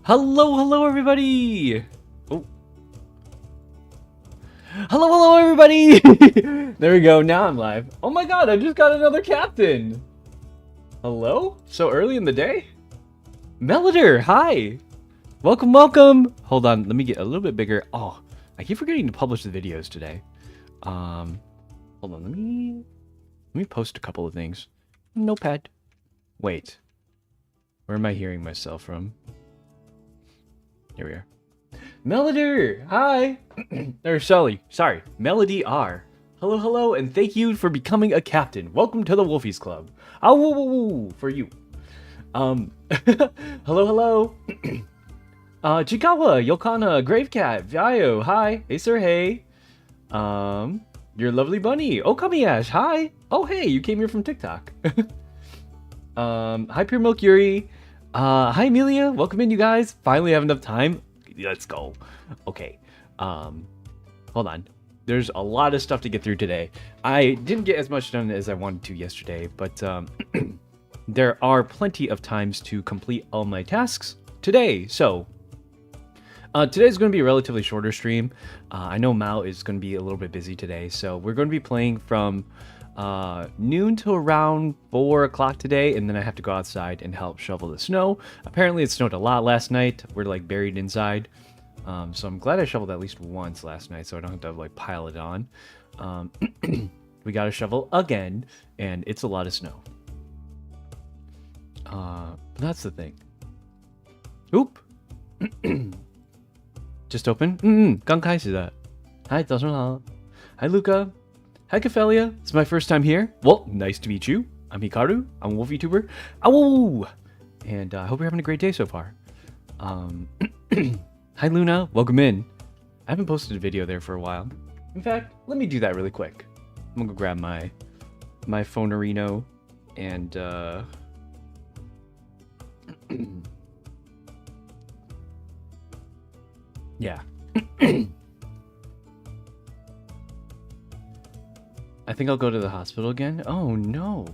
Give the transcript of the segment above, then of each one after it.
Hello, everybody! Oh. Hello, everybody! There we go, now I'm live. Oh my god, I just got another captain! Hello? So early in the day? Melody, hi! Welcome! Hold on, let me get a little bit bigger. Oh, I keep forgetting to publish the videos today. Hold on, let me post a couple of things. Notepad. Wait. Where am I hearing myself from? Here we are. Melody, hi! Or Sully, sorry, Melody R. Hello, and thank you for becoming a captain. Welcome to the Wolfies Club. Oh, woo, for you. Hello. Chikawa, Yokana, Gravecat, Vio, hi. Hey, sir, hey. Your lovely bunny. Oh, Kamiyash, hi. Oh, hey, you came here from TikTok. Hi, Pure Milk Yuri. Hi, Amelia. Welcome in, you guys. Finally have enough time. Let's go. Okay. Hold on. There's a lot of stuff to get through today. I didn't get as much done as I wanted to yesterday, but there are plenty of times to complete all my tasks today. So today's going to be a relatively shorter stream. I know Mao is going to be a little bit busy today, so we're going to be playing from noon to around 4 o'clock today, and then I have to go outside and help shovel the snow. Apparently it snowed a lot last night. We're like buried inside, so I'm glad I shoveled at least once last night so I don't have to like pile it on. We gotta shovel again, and it's a lot of snow. That's the thing. Oop. Just open. 刚开始的. Hi, 早上好. Hi, Luca. Hi, Caphelia. It's my first time here. Well, nice to meet you. I'm Hikaru. I'm a Wolf YouTuber. Ow! And I hope you're having a great day so far. Hi, Luna. Welcome in. I haven't posted a video there for a while. In fact, let me do that really quick. I'm gonna go grab my phonerino and yeah. I think I'll go to the hospital again. Oh no.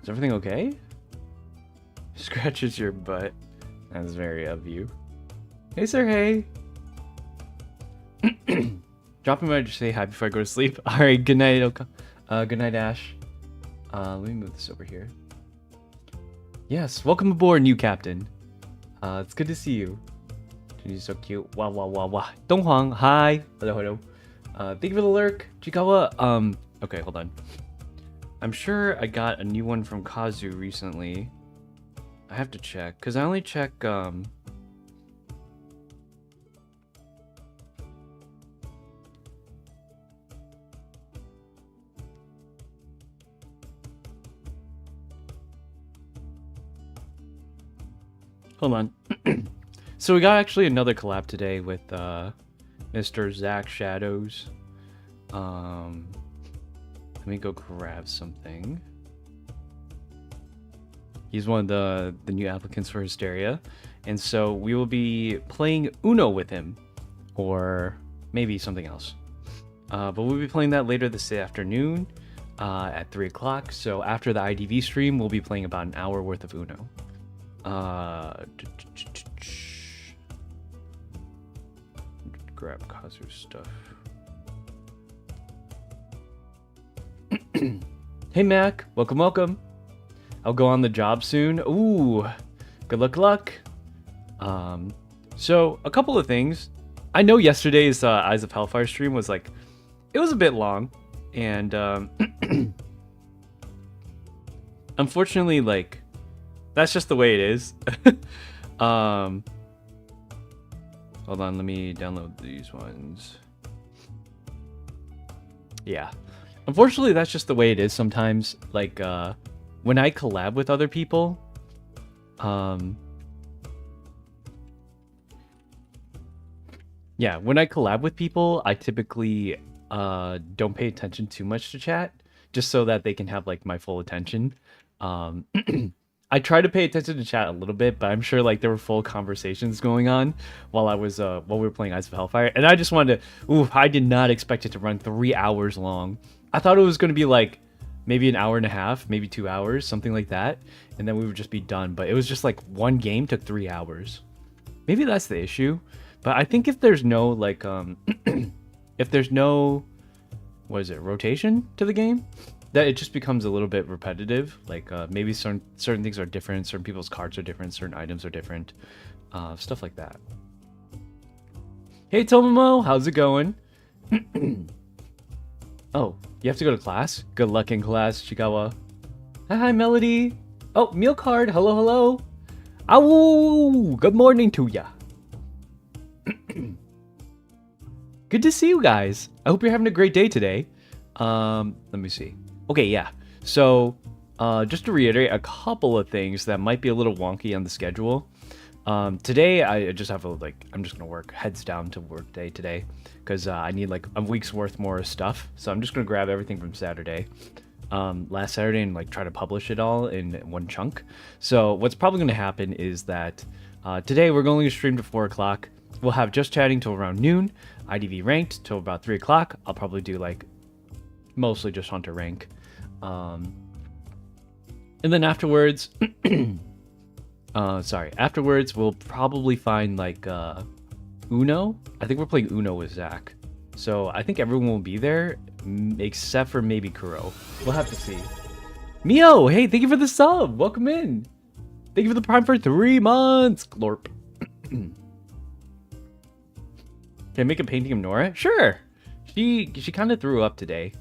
Is everything okay? Scratches your butt. That's very of you. Hey, sir, hey. Dropping by to say hi before I go to sleep. Alright, good night, good night, Ash. Let me move this over here. Yes, welcome aboard, new captain. It's good to see you. You're so cute. Wow. Donghuang, hi. Hello. Thank you for the lurk, Chikawa. Okay, hold on. I'm sure I got a new one from Kazu recently. I have to check, because I only check, hold on. So we got actually another collab today with, Mr. Zach Shadows. Let me go grab something. He's one of the new applicants for Hysteria, and so we will be playing Uno with him, or maybe something else. But we'll be playing that later this afternoon at 3 o'clock. So after the IDV stream, we'll be playing about an hour worth of Uno. Grab Kazu's stuff. Hey Mac, welcome. I'll go on the job soon. Ooh, good luck. So a couple of things. I know yesterday's Eyes of Hellfire stream was like, it was a bit long, and unfortunately, like, that's just the way it is. Hold on, let me download these ones. Yeah. Unfortunately, that's just the way it is sometimes. Like, when I collab with other people, yeah, when I collab with people, I typically don't pay attention too much to chat, just so that they can have, like, my full attention. I try to pay attention to chat a little bit, but I'm sure like there were full conversations going on while I was while we were playing Eyes of Hellfire, and I just wanted to. Ooh, I did not expect it to run 3 hours long. I thought it was going to be like maybe an hour and a half, maybe 2 hours, something like that, and then we would just be done. But it was just like one game took 3 hours. Maybe that's the issue. But I think if there's no like if there's no, what is it, rotation to the game, that it just becomes a little bit repetitive. Like maybe certain things are different, certain people's cards are different, certain items are different, stuff like that. Hey Tomomo, how's it going? Oh, you have to go to class? Good luck in class, Chikawa. Hi, Melody. Oh, meal card. Hello, hello. Ow! Good morning to ya. Good to see you guys. I hope you're having a great day today. Let me see. Okay, yeah. So, just to reiterate a couple of things that might be a little wonky on the schedule. Today I just have I'm just gonna work heads down to work day today because I need like a week's worth more of stuff. So I'm just gonna grab everything from Saturday, last Saturday, and like try to publish it all in one chunk. So what's probably gonna happen is that today we're going to stream to 4 o'clock. We'll have just chatting till around noon, IDV ranked till about 3 o'clock. I'll probably do like mostly just Hunter rank, and then afterwards. Afterwards we'll probably find like Uno. I think we're playing Uno with Zach. So I think everyone will be there except for maybe Kuro. We'll have to see. Mio, hey, thank you for the sub. Welcome in. Thank you for the prime for 3 months. Glorp. Can I make a painting of Nora? Sure. She kind of threw up today.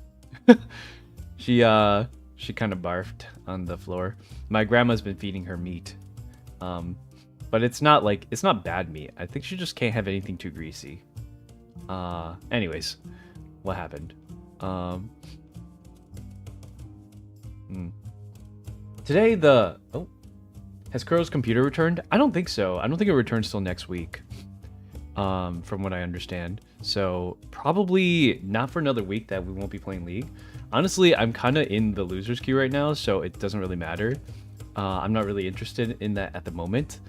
She kind of barfed on the floor. My grandma's been feeding her meat. But it's not bad meat. I think she just can't have anything too greasy. Anyways, what happened? Today has Kuro's computer returned? I don't think so. I don't think it returns till next week. From what I understand. So probably not for another week that we won't be playing League. Honestly, I'm kind of in the losers queue right now, so it doesn't really matter. I'm not really interested in that at the moment.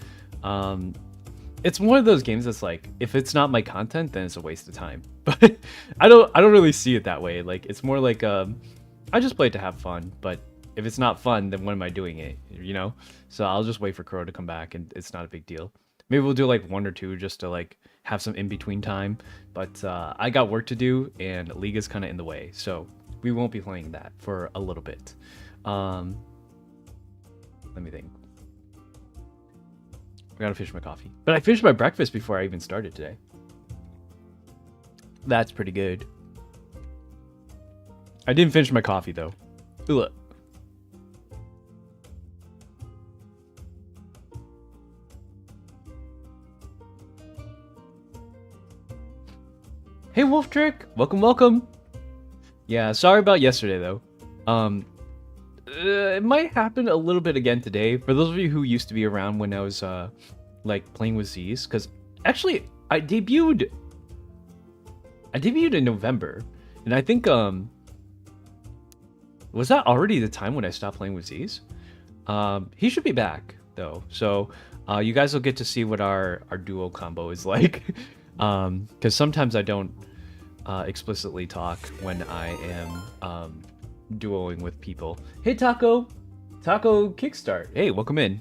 It's one of those games that's like, if it's not my content, then it's a waste of time. But I don't really see it that way. Like, it's more like I just play it to have fun. But if it's not fun, then when am I doing it? You know? So I'll just wait for Kuro to come back, and it's not a big deal. Maybe we'll do like 1 or 2 just to like have some in between time. But I got work to do, and League is kind of in the way, so we won't be playing that for a little bit. Let me think. I gotta finish my coffee. But I finished my breakfast before I even started today. That's pretty good. I didn't finish my coffee though. Ooh, look. Hey Wolf Trick! Welcome, welcome! Yeah, sorry about yesterday though. It might happen a little bit again today. For those of you who used to be around when I was like playing with Z's, because actually I debuted in November, and I think was that already the time when I stopped playing with Z's? He should be back though, so you guys will get to see what our duo combo is like. Because sometimes I don't explicitly talk when I am duoing with people. Hey Taco Kickstart, hey, welcome in.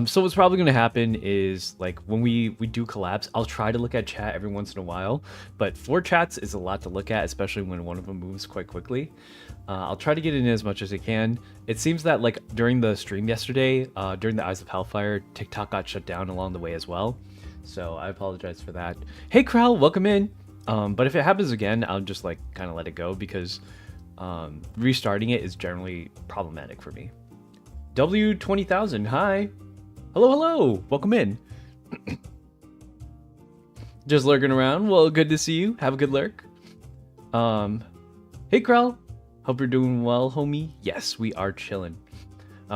So what's probably gonna happen is like when we do collabs, I'll try to look at chat every once in a while, but 4 chats is a lot to look at, especially when one of them moves quite quickly. I'll try to get in as much as I can. It seems that like during the stream yesterday, during the Eyes of Hellfire, TikTok got shut down along the way as well, so I apologize for that. Hey Krell, welcome in. But if it happens again, I'll just like kind of let it go, because restarting it is generally problematic for me. W20,000, hi. Hello, welcome in. Just lurking around. Well, good to see you. Have a good lurk. Hey Krell, hope you're doing well, homie. Yes, we are chilling.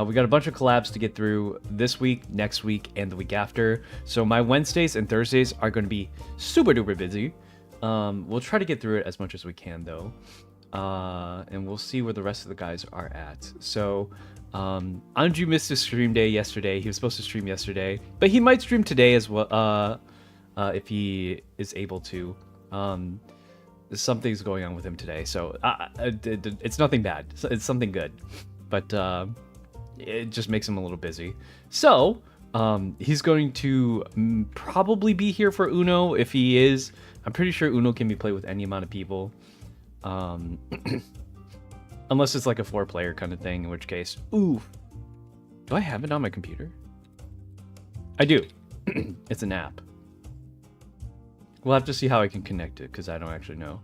We got a bunch of collabs to get through this week, next week, and the week after. So my Wednesdays and Thursdays are going to be super duper busy. We'll try to get through it as much as we can though. And we'll see where the rest of the guys are at. So Anju missed his stream day yesterday. He was supposed to stream yesterday, but he might stream today as well, if he is able to. something's going on with him today. So it's nothing bad. It's something good, but it just makes him a little busy. So he's going to probably be here for Uno. If he is, I'm pretty sure Uno can be played with any amount of people. Unless it's like a 4-player kind of thing, in which case, ooh, do I have it on my computer? I do. It's an app. We'll have to see how I can connect it, because I don't actually know.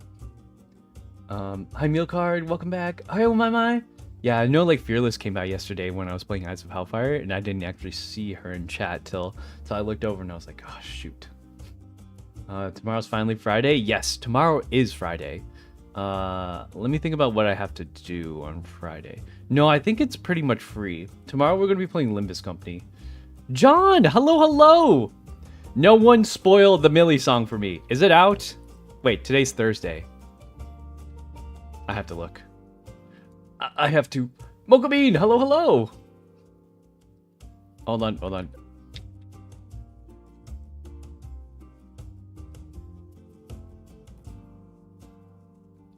Hi, Meal Card, welcome back. Hi, oh my. Yeah, I know like Fearless came out yesterday when I was playing Eyes of Hellfire, and I didn't actually see her in chat till I looked over and I was like, oh shoot. Tomorrow's finally Friday. Yes, tomorrow is Friday. Let me think about what I have to do on Friday. No, I think it's pretty much free. Tomorrow we're going to be playing Limbus Company. John, hello. No one spoiled the Millie song for me. Is it out? Wait, today's Thursday. I have to look. I have to. Mocha Bean, hello. Hold on.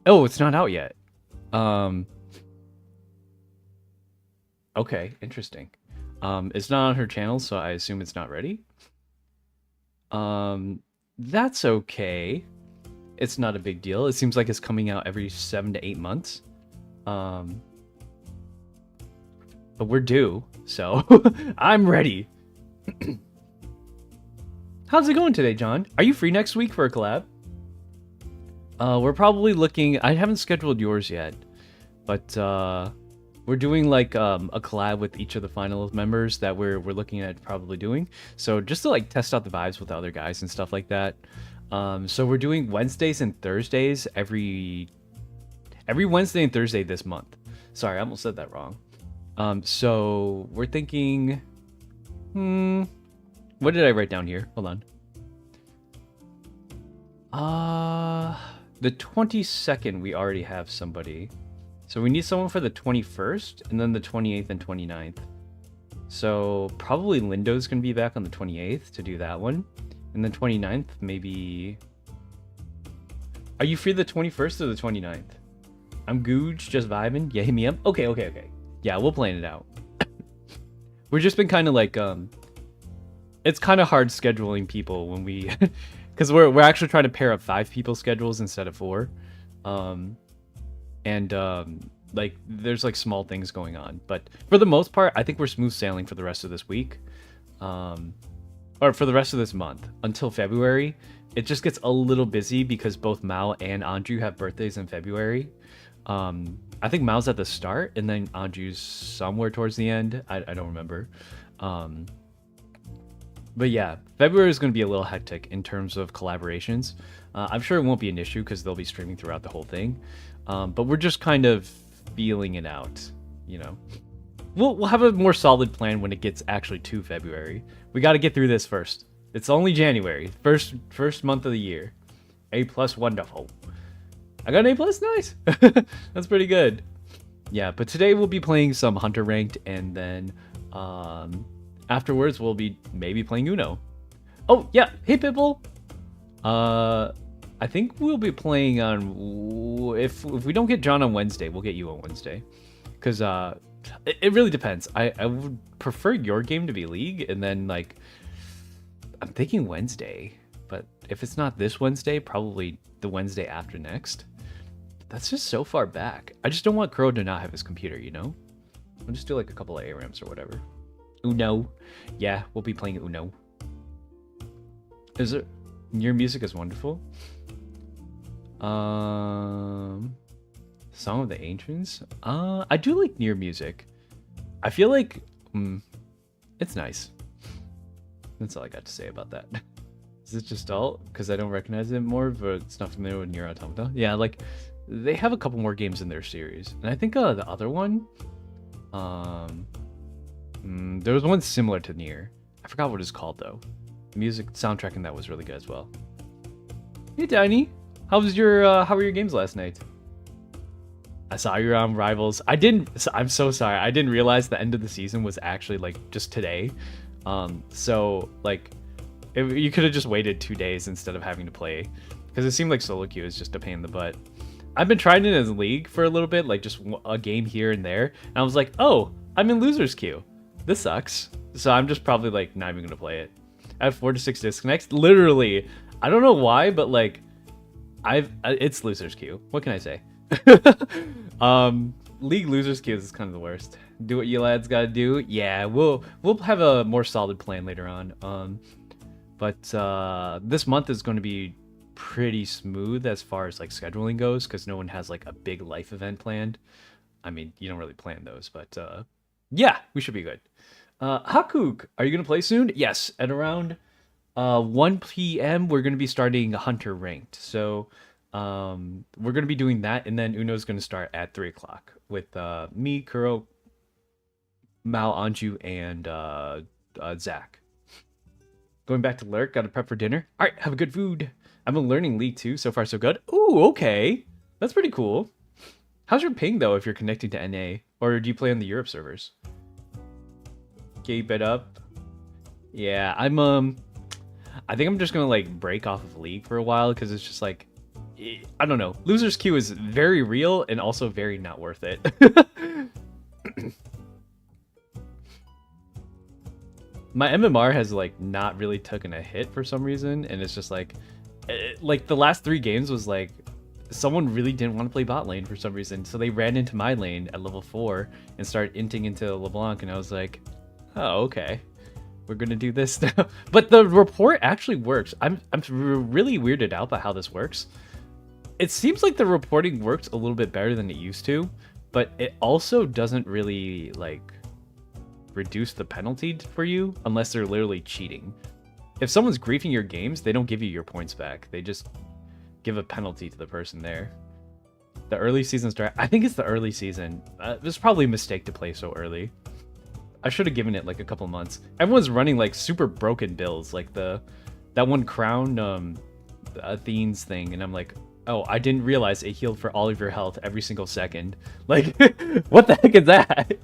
Oh, it's not out yet. Okay, interesting. It's not on her channel, so I assume it's not ready. That's okay. It's not a big deal. It seems like it's coming out every 7 to 8 months. But we're due, so I'm ready. How's it going today, John? Are you free next week for a collab? We're probably looking... I haven't scheduled yours yet, but we're doing like a collab with each of the finalist members that we're looking at probably doing. So just to like test out the vibes with the other guys and stuff like that. So we're doing Wednesdays and Thursdays every Wednesday and Thursday this month. Sorry, I almost said that wrong. So we're thinking... what did I write down here? Hold on. The 22nd, we already have somebody. So we need someone for the 21st, and then the 28th and 29th. So probably Lindo's going to be back on the 28th to do that one. And then 29th, maybe... Are you free the 21st or the 29th? I'm Googe, just vibing. Yeah, hit me up. Okay. Yeah, we'll plan it out. We've just been kind of like... It's kind of hard scheduling people when we... Because we're actually trying to pair up 5 people's schedules instead of 4. Like there's like small things going on, but for the most part, I think we're smooth sailing for the rest of this week, or for the rest of this month until February. It just gets a little busy because both Mao and Andrew have birthdays in February. I think Mao's at the start, and then Andrew's somewhere towards the end. I don't remember. But yeah, February is going to be a little hectic in terms of collaborations. I'm sure it won't be an issue because they'll be streaming throughout the whole thing. But we're just kind of feeling it out, you know. We'll have a more solid plan when it gets actually to February. We got to get through this first. It's only January, first month of the year. A+, wonderful. I got an A+, nice. That's pretty good. Yeah, but today we'll be playing some Hunter Ranked, and then afterwards we'll be maybe playing Uno. Oh yeah, hey Pipple. I think we'll be playing on... If we don't get John on Wednesday, we'll get you on Wednesday. Because it really depends. I would prefer your game to be League, and then, like... I'm thinking Wednesday. But if it's not this Wednesday, probably the Wednesday after next. That's just so far back. I just don't want Crow to not have his computer, you know? I'll just do, like, a couple of ARAMs or whatever. Uno. Yeah, we'll be playing Uno. Is it... Your music is wonderful. Song of the Ancients. I do like Nier music. I feel like it's nice. That's all I got to say about that. Is it just all because I don't recognize it more, but it's not familiar with Nier Automata? Yeah, like they have a couple more games in their series, and I think the other one, there was one similar to Nier. I forgot what it's called though. The music soundtrack in that was really good as well. Hey Tiny, how were your games last night? I saw you on Rivals. I'm so sorry. I didn't realize the end of the season was actually like just today. So like you could have just waited 2 days instead of having to play Because it seemed like solo queue is just a pain in the butt. I've been trying it as League for a little bit, like just a game here and there. And I was like, oh, I'm in losers queue. This sucks. So I'm just probably like not even gonna play it. I have 4 to 6 disconnects. Literally, I don't know why, but like, it's losers queue. What can I say? League losers queue is kind of the worst. Do what you lads gotta do. Yeah, we'll have a more solid plan later on. But this month is going to be pretty smooth as far as like scheduling goes, because no one has like a big life event planned. I mean, you don't really plan those, but yeah, we should be good. Hakuk, are you gonna play soon? Yes, at around 1 p.m. we're gonna be starting Hunter Ranked. So we're gonna be doing that, and then Uno's gonna start at 3 o'clock with me, Kuro, Mao, Anju, and Zach. Going back to Lurk, gotta prep for dinner. All right, have a good food. I've been learning League too. So far, so good. Ooh, okay. That's pretty cool. How's your ping, though, if you're connecting to NA? Or do you play on the Europe servers? Keep it up. Yeah, I think I'm just gonna, like, break off of League for a while, because it's just, like, I don't know. Losers Queue is very real and also very not worth it. My MMR has, like, not really taken a hit for some reason, and it's just, like the last 3 games was, like, someone really didn't want to play bot lane for some reason, so they ran into my lane at level 4 and started inting into LeBlanc, and I was like, oh, okay. We're gonna do this now. But the report actually works. I'm really weirded out by how this works. It seems like the reporting works a little bit better than it used to, but it also doesn't really, like, reduce the penalty for you unless they're literally cheating. If someone's griefing your games, they don't give you your points back. They just give a penalty to the person there. The early season start. I think it's the early season. It was probably a mistake to play so early. I should have given it like a couple months. Everyone's running like super broken builds, like that one crown Athene's thing, and I'm like, oh, I didn't realize it healed for all of your health every single second. Like, what the heck is that?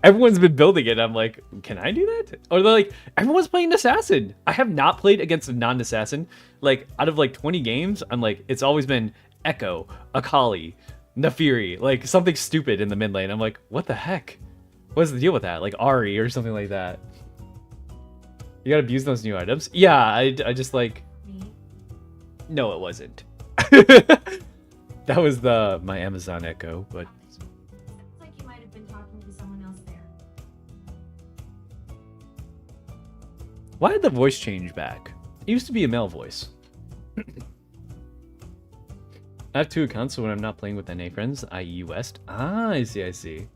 Everyone's been building it. I'm like, can I do that? Or they're like, everyone's playing Assassin. I have not played against a non-Assassin. Like, out of like 20 games, I'm like, it's always been Echo, Akali, Nafiri, like something stupid in the mid lane. I'm like, what the heck? What's the deal with that? Like Ari or something like that. You gotta abuse those new items? Yeah, I just like... No, it wasn't. That was my Amazon Echo, but... It's like you might have been talking to someone else there. Why did the voice change back? It used to be a male voice. I have 2 accounts, so when I'm not playing with NA friends, i.e. West. Ah, I see.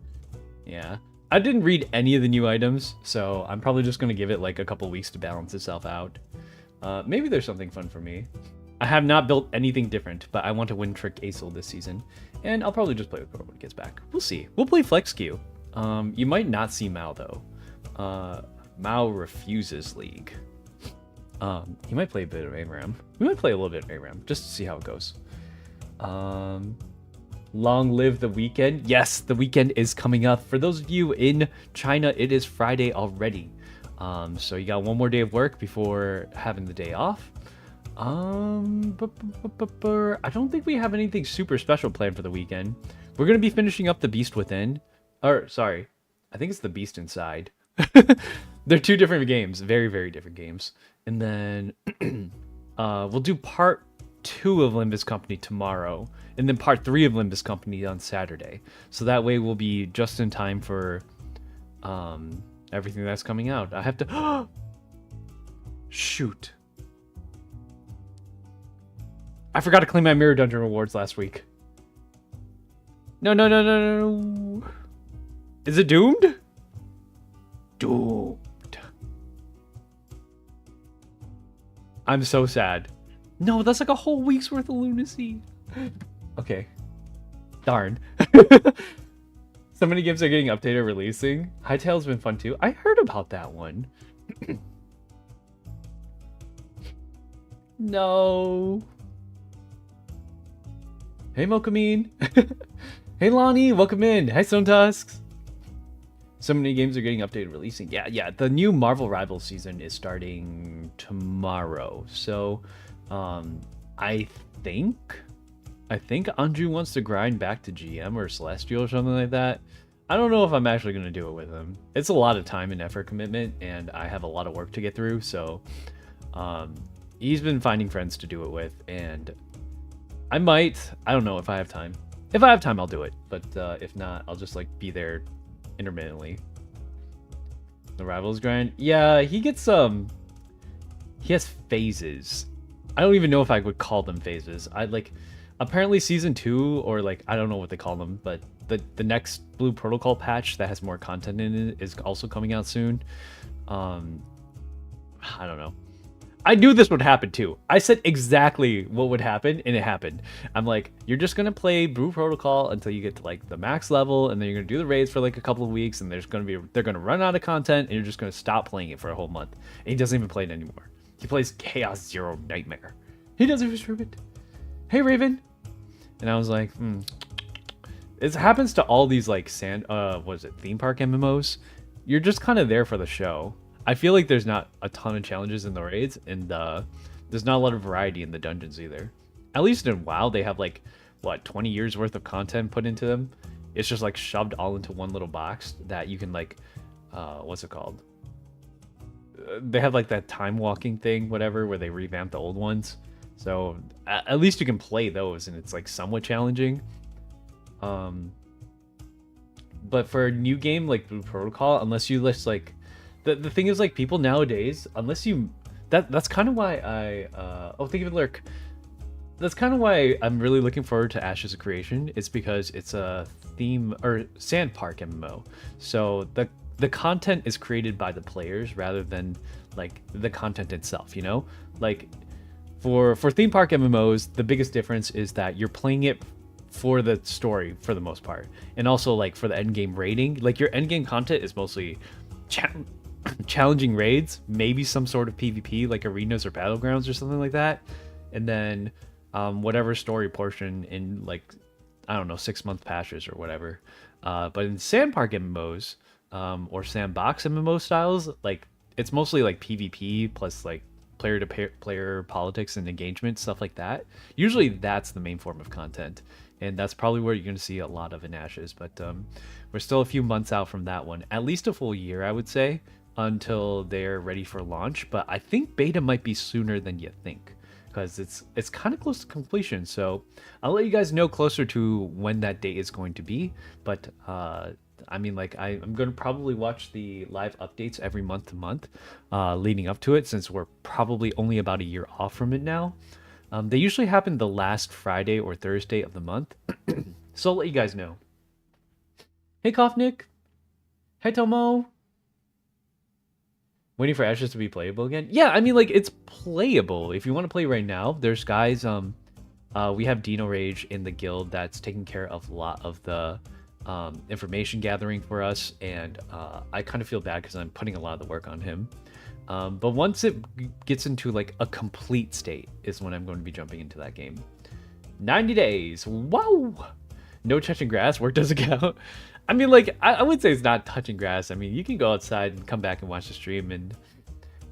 Yeah. I didn't read any of the new items, so I'm probably just going to give it like a couple weeks to balance itself out. Maybe there's something fun for me. I have not built anything different, but I want to win Trick Acel this season. And I'll probably just play with Cora when it gets back. We'll see. We'll play Flex Queue. You might not see Mao, though. Mao refuses League. He might play a bit of ARAM. We might play a little bit of ARAM, just to see how it goes. Long live the weekend. Yes, the weekend is coming up. For those of you in China, it is Friday already. So you got one more day of work before having the day off. I don't think we have anything super special planned for the weekend. We're going to be finishing up The Beast Within. Or, sorry, I think it's The Beast Inside. They're 2 different games. Very, very different games. And then we'll do part 2 of Limbus Company tomorrow. And then part 3 of Limbus Company on Saturday. So that way we'll be just in time for everything that's coming out. I have to... Shoot. I forgot to claim my Mirror Dungeon rewards last week. No. Is it doomed? Doomed. I'm so sad. No, that's like a whole week's worth of lunacy. Okay. Darn. So many games are getting updated or releasing. Hytale's been fun too. I heard about that one. No. Hey, Mokamine. Hey, Lonnie. Welcome in. Hi, Stone Tusks. So many games are getting updated and releasing. Yeah. The new Marvel Rivals season is starting tomorrow. So, I think Anju wants to grind back to GM or Celestial or something like that. I don't know if I'm actually going to do it with him. It's a lot of time and effort commitment, and I have a lot of work to get through, so he's been finding friends to do it with, and I don't know if I have time. If I have time, I'll do it, but if not, I'll just like be there intermittently. The Rivals grind? Yeah, he gets he has phases. I don't even know if I would call them phases. Apparently season 2, or like I don't know what they call them, but the next Blue Protocol patch that has more content in it is also coming out soon. I don't know. I knew this would happen too. I said exactly what would happen, and it happened. I'm like, you're just gonna play Blue Protocol until you get to like the max level, and then you're gonna do the raids for like a couple of weeks, and they're gonna run out of content, and you're just gonna stop playing it for a whole month. And he doesn't even play it anymore. He plays Chaos Zero Nightmare. He doesn't even stream it. Hey Raven. And I was like, It happens to all these like theme park MMOs. You're just kind of there for the show. I feel like there's not a ton of challenges in the raids, and there's not a lot of variety in the dungeons either. At least in WoW, they have like, what, 20 years worth of content put into them. It's just like shoved all into one little box that you can like, what's it called? They have like that time walking thing, whatever, where they revamp the old ones. So at least you can play those, and it's like somewhat challenging. But for a new game like Blue Protocol, unless you list like, the thing is like people nowadays, unless you, that's kind of why thank you for the lurk. That's kind of why I'm really looking forward to Ashes of Creation. It's because it's a theme or sand park MMO. So the content is created by the players rather than like the content itself, you know? Like for theme park MMOs, the biggest difference is that you're playing it for the story for the most part. And also like for the end game raiding, like your end game content is mostly challenging raids, maybe some sort of PvP like arenas or battlegrounds or something like that. And then whatever story portion in like, I don't know, 6-month patches or whatever. But in sand park MMOs or sandbox MMO styles, like it's mostly like PvP plus like player to player politics and engagement, stuff like that. Usually that's the main form of content, and that's probably where you're going to see a lot of in Ashes. But we're still a few months out from that one, at least a full year, I would say, until they're ready for launch. But I think beta might be sooner than you think, because it's kind of close to completion. So I'll let you guys know closer to when that date is going to be. But I mean, like I'm going to probably watch the live updates every month to month leading up to it, since we're probably only about a year off from it now. They usually happen the last Friday or Thursday of the month. So I'll let you guys know. Hey, Cough Nick. Hey, Tomo. Waiting for Ashes to be playable again? Yeah, I mean, like, it's playable. If you want to play right now, there's guys, we have Dino Rage in the guild that's taking care of a lot of the information gathering for us, and I kind of feel bad because I'm putting a lot of the work on him. But once it gets into, like, a complete state is when I'm going to be jumping into that game. 90 days! Wow! No touching grass, work doesn't count. I mean, like, I would say it's not touching grass. I mean, you can go outside and come back and watch the stream, and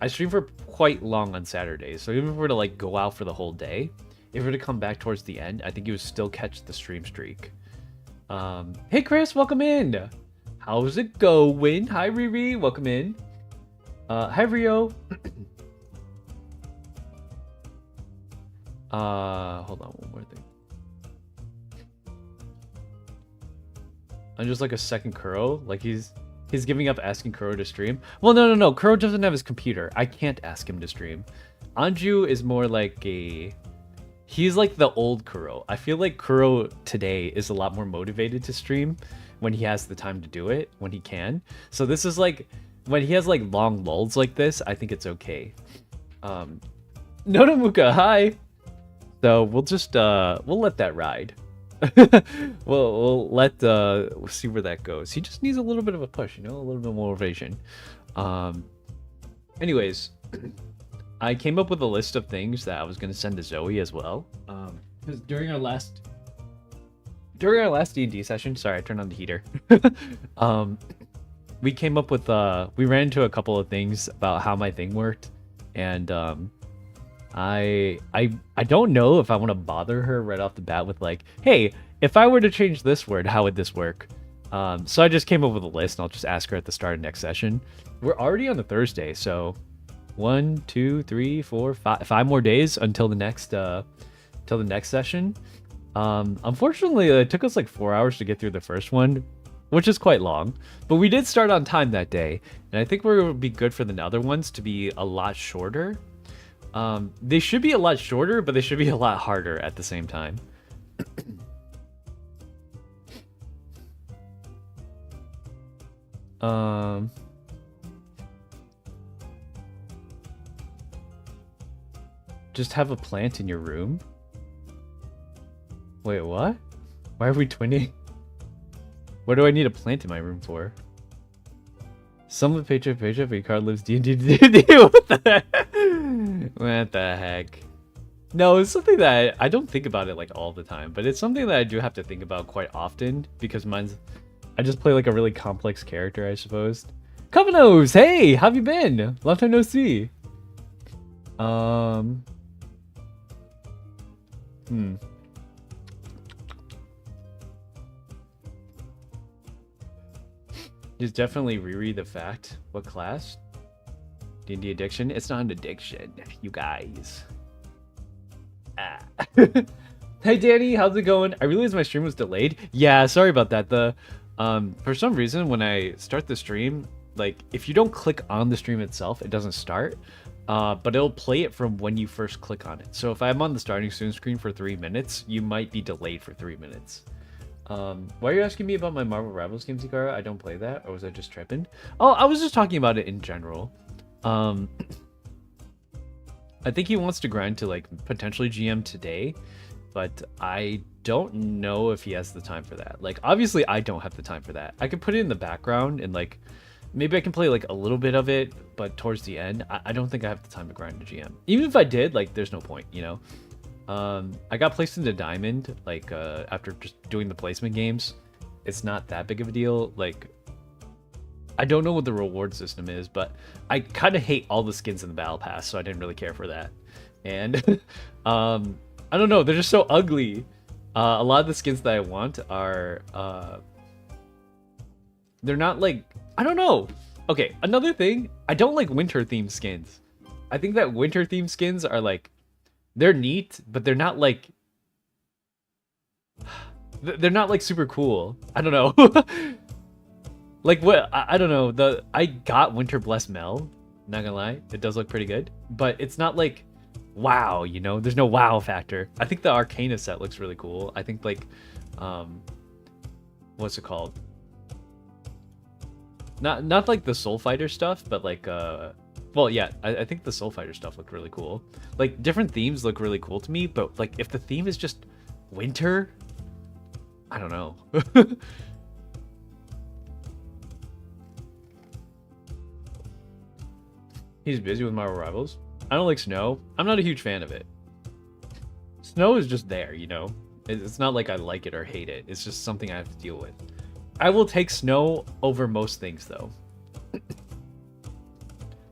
I stream for quite long on Saturdays, so even if we were to, like, go out for the whole day, if we were to come back towards the end, I think you would still catch the stream streak. Hey Chris, welcome in! How's it going? Hi Riri, welcome in. Hi Rio. Hold on, one more thing. I'm just like a second Kuro, like he's giving up asking Kuro to stream. Well, no. Kuro doesn't have his computer. I can't ask him to stream. Anju is more like he's like the old Kuro. I feel like Kuro today is a lot more motivated to stream when he has the time to do it, when he can. So this is like, when he has like long lulls like this, I think it's okay. Nonamuka, hi! So we'll just, we'll let that ride. we'll see where that goes. He just needs a little bit of a push, you know, a little bit more motivation. Anyways, I came up with a list of things that I was going to send to Zoe as well. Because during our last D&D session, sorry, I turned on the heater. We came up with, we ran into a couple of things about how my thing worked. And I don't know if I want to bother her right off the bat with like, hey, if I were to change this word, how would this work? So I just came up with a list and I'll just ask her at the start of next session. We're already on the Thursday, so 1, 2, 3, 4, 5 more days until the next session. Unfortunately, it took us like 4 hours to get through the first one, which is quite long, but we did start on time that day, and I think we're going to be good for the other ones to be a lot shorter. They should be a lot shorter, but they should be a lot harder at the same time. Just have a plant in your room? Wait, what? Why are we twinning? What do I need a plant in my room for? Some of the paycheck, but your card lives D&D. What the heck? What the heck? No, it's something that I don't think about it like all the time, but it's something that I do have to think about quite often because I just play like a really complex character, I suppose. Covenos, hey, how have you been? Long time no see. Just definitely reread the fact. What class? D&D addiction? It's not an addiction, you guys. Hey Danny, how's it going? I realized my stream was delayed. Yeah, sorry about that. For some reason when I start the stream, like if you don't click on the stream itself, it doesn't start. But it'll play it from when you first click on it. So if I'm on the starting soon screen for 3 minutes, you might be delayed for 3 minutes. Why are you asking me about my Marvel Rivals game, Zikara? I don't play that, or was I just tripping? Oh, I was just talking about it in general. I think he wants to grind to like potentially GM today, but I don't know if he has the time for that. Like, obviously I don't have the time for that. I could put it in the background and like, maybe I can play like a little bit of it, but towards the end, I don't think I have the time to grind to GM. Even if I did, like, there's no point, you know? I got placed into Diamond, like, after just doing the placement games. It's not that big of a deal. Like, I don't know what the reward system is, but I kind of hate all the skins in the Battle Pass, so I didn't really care for that. And, I don't know, they're just so ugly. A lot of the skins that I want are, they're not like, I don't know. Okay, another thing, I don't like winter themed skins. I think that winter themed skins are like, they're neat, but they're not like, they're not like super cool. I don't know. Like what, I don't know. I got Winter Bless Mel, not gonna lie, it does look pretty good, but it's not like, wow, you know, there's no wow factor. I think the Arcana set looks really cool. I think like, what's it called? Not like the Soul Fighter stuff, but like, well, yeah, I think the Soul Fighter stuff looked really cool. Like, different themes look really cool to me, but like, if the theme is just winter, I don't know. He's busy with Marvel Rivals. I don't like snow. I'm not a huge fan of it. Snow is just there, you know? It's not like I like it or hate it. It's just something I have to deal with. I will take snow over most things, though.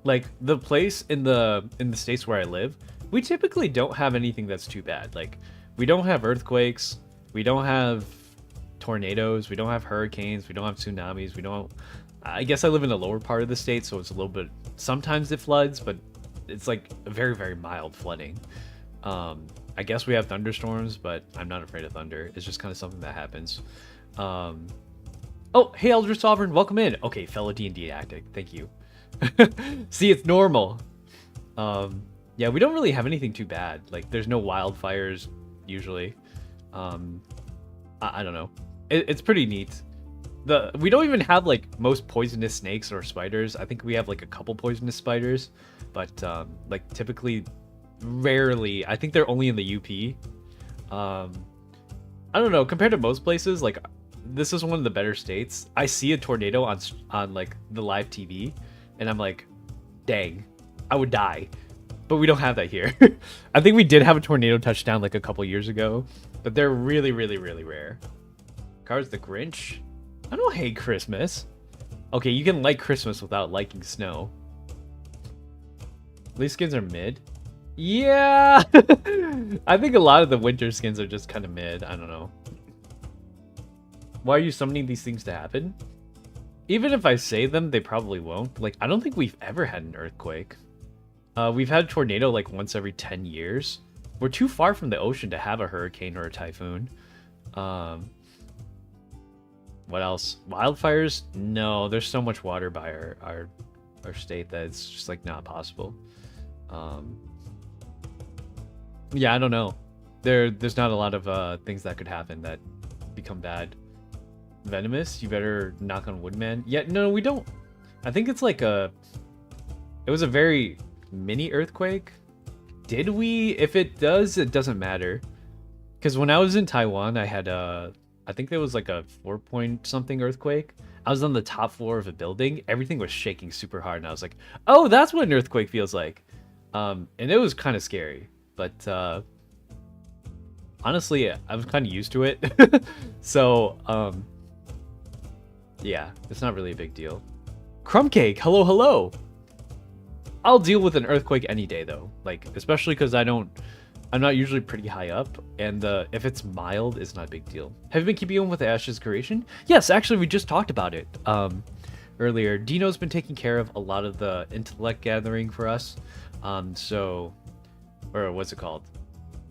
Like, the place in the states where I live, we typically don't have anything that's too bad. Like, we don't have earthquakes, we don't have tornadoes, we don't have hurricanes, we don't have tsunamis, we don't... I guess I live in the lower part of the state, so it's a little bit... Sometimes it floods, but it's like a very, very mild flooding. I guess we have thunderstorms, but I'm not afraid of thunder. It's just kind of something that happens. Oh, hey, Elder Sovereign, welcome in. Okay, fellow D&D addict, thank you. See, it's normal. Yeah, we don't really have anything too bad. Like, there's no wildfires, usually. I don't know. It's pretty neat. We don't even have, like, most poisonous snakes or spiders. I think we have, like, a couple poisonous spiders. But, like, typically, rarely. I think they're only in the Yippeee. I don't know. Compared to most places, like, this is one of the better states. I see a tornado on like, the live TV. And I'm like, dang, I would die. But we don't have that here. I think we did have a tornado touchdown like a couple years ago. But they're really, really, really rare. Car's the Grinch? I don't hate Christmas. Okay, you can like Christmas without liking snow. These skins are mid. Yeah. I think a lot of the winter skins are just kind of mid. I don't know. Why are you summoning these things to happen? Even if I say them, they probably won't. Like, I don't think we've ever had an earthquake. We've had a tornado like once every 10 years. We're too far from the ocean to have a hurricane or a typhoon. What else? Wildfires? No, there's so much water by our state that it's just like not possible. Yeah, I don't know. There's not a lot of things that could happen that become bad. Venomous, you better knock on wood, man. Yeah, no, we don't. I think it's like it was a very mini earthquake. Did we? If it does, it doesn't matter. Because when I was in Taiwan, I had I think there was like a 4 point something earthquake. I was on the top floor of a building. Everything was shaking super hard, and I was like, oh, that's what an earthquake feels like. And it was kind of scary, but honestly, I was kind of used to it. So, yeah, it's not really a big deal. Crumb cake, hello, hello. I'll deal with an earthquake any day, though. Like, especially because I'm not usually pretty high up, and if it's mild, it's not a big deal. Have you been keeping on with Ash's creation? Yes, actually, we just talked about it earlier. Dino's been taking care of a lot of the intellect gathering for us. Or what's it called?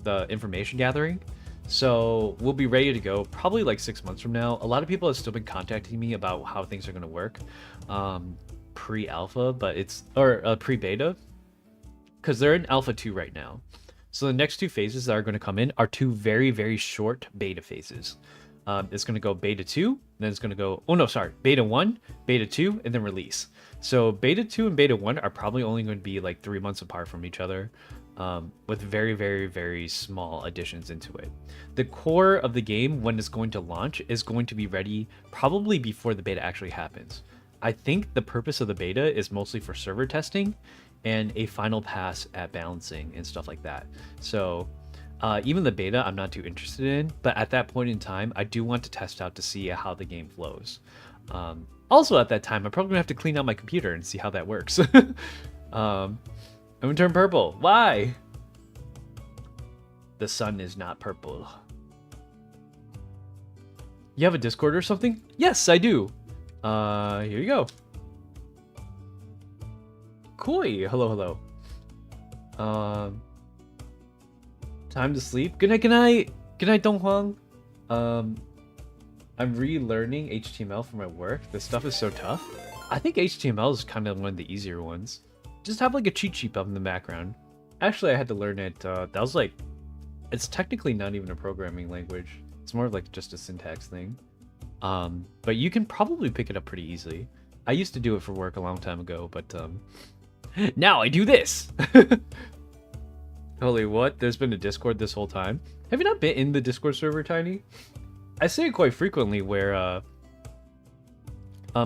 The information gathering. So we'll be ready to go probably like 6 months from now. A lot of people have still been contacting me about how things are going to work pre-alpha, or pre-beta, because they're in alpha 2 right now. So the next 2 phases that are going to come in are 2 very, very short beta phases. It's going to go beta 2, then it's going to go, beta 1, beta 2, and then release. So beta 2 and beta 1 are probably only going to be like 3 months apart from each other. With very, very, very small additions into it. The core of the game, when it's going to launch, is going to be ready probably before the beta actually happens. I think the purpose of the beta is mostly for server testing and a final pass at balancing and stuff like that. So even the beta I'm not too interested in, but at that point in time, I do want to test out to see how the game flows. Also at that time, I'm probably gonna have to clean out my computer and see how that works. I'm gonna turn purple. Why? The sun is not purple. You have a Discord or something? Yes, I do. Here you go. Koi, hello, hello. Time to sleep. Good night, good night. Good night, Dong Huang. I'm relearning HTML for my work. This stuff is so tough. I think HTML is kind of one of the easier ones. Just have like a cheat sheet up in the background. Actually, I had to learn it. That was like, it's technically not even a programming language. It's more of like just a syntax thing. But you can probably pick it up pretty easily. I used to do it for work a long time ago, but now I do this. Holy what? There's been a Discord this whole time. Have you not been in the Discord server, Tiny? I say it quite frequently where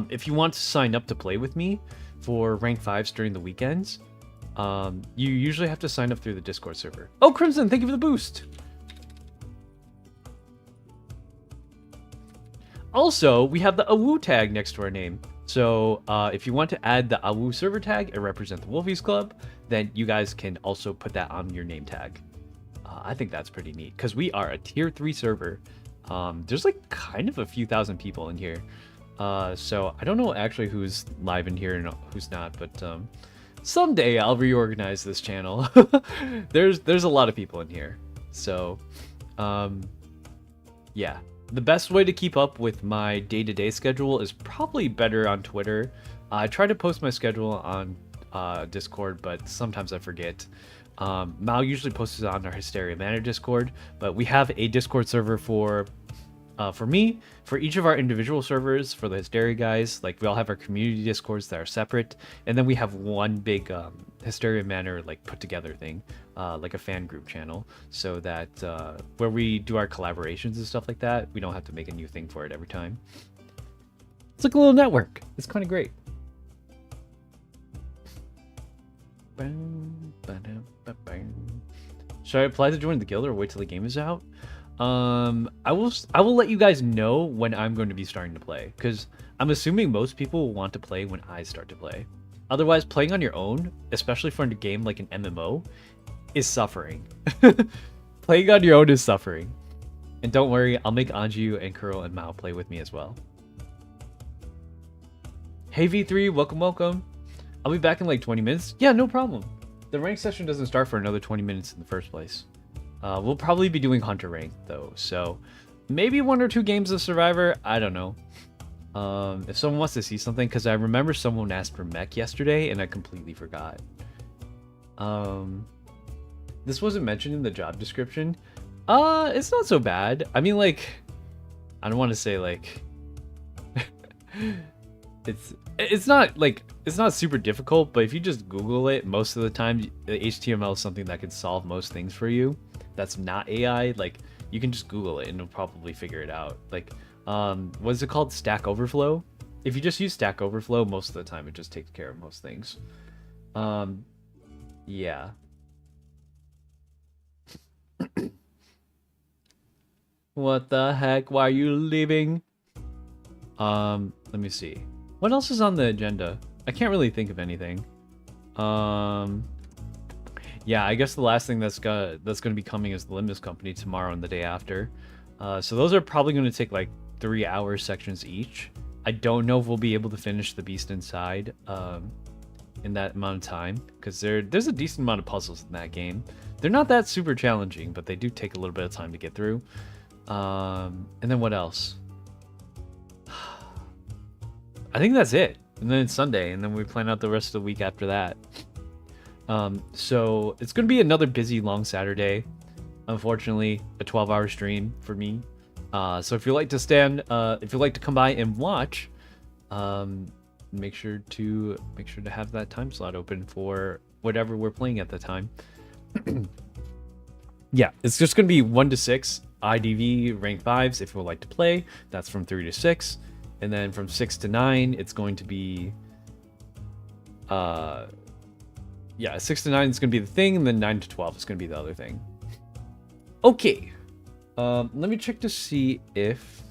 if you want to sign up to play with me for rank 5s during the weekends, you usually have to sign up through the Discord server. Oh, Crimson, thank you for the boost. Also, we have the AWU tag next to our name. So if you want to add the AWU server tag and represent the Wolfies Club, then you guys can also put that on your name tag. I think that's pretty neat because we are a tier 3 server. There's like kind of a few thousand people in here. So I don't know actually who's live in here and who's not, but someday I'll reorganize this channel. There's a lot of people in here. So yeah, the best way to keep up with my day-to-day schedule is probably better on Twitter. I try to post my schedule on Discord, but sometimes I forget. Mal usually posts it on our Hysteria Manor Discord, but we have a Discord server for me, for each of our individual servers, for the Hysteria guys. Like, we all have our community Discords that are separate, and then we have one big Hysteria Manor like put together thing, like a fan group channel, so that where we do our collaborations and stuff like that, we don't have to make a new thing for it every time. It's like a little network. It's kind of great. Should I apply to join the guild or wait till the game is out? I will let you guys know when I'm going to be starting to play, because I'm assuming most people will want to play when I start to play. Otherwise, playing on your own, especially for a game like an MMO, is suffering. Playing on your own is suffering. And don't worry, I'll make Anju and Kuro and Mao play with me as well. Hey V3, welcome, welcome. I'll be back in like 20 minutes. Yeah, no problem. The rank session doesn't start for another 20 minutes in the first place. We'll probably be doing Hunter rank though, so maybe 1 or 2 games of Survivor. I don't know. If someone wants to see something, because I remember someone asked for mech yesterday and I completely forgot. This wasn't mentioned in the job description. It's not so bad. I mean, like, I don't want to say like it's not like it's not super difficult, but if you just Google it, most of the time the HTML is something that can solve most things for you. That's not AI. Like, you can just Google it and it'll probably figure it out. Like, what is it called? Stack Overflow. If you just use Stack Overflow, most of the time it just takes care of most things. Yeah. What the heck? Why are you leaving? Let me see. What else is on the agenda? I can't really think of anything. Yeah, I guess the last thing that's gonna be coming is the Limbus Company tomorrow and the day after. So those are probably gonna take like 3-hour sections each. I don't know if we'll be able to finish the Beast Inside in that amount of time, because there's a decent amount of puzzles in that game. They're not that super challenging, but they do take a little bit of time to get through. And then what else? I think that's it. And then it's Sunday, and then we plan out the rest of the week after that. So it's gonna be another busy, long Saturday. Unfortunately, a 12-hour stream for me. So if you like to come by and watch, make sure to have that time slot open for whatever we're playing at the time. Yeah, it's just gonna be 1 to 6 IDV rank 5s if you would like to play. That's from 3 to 6. And then from 6 to 9, it's going to be, yeah, 6 to 9 is going to be the thing, and then 9 to 12 is going to be the other thing. Okay. Let me check to see if...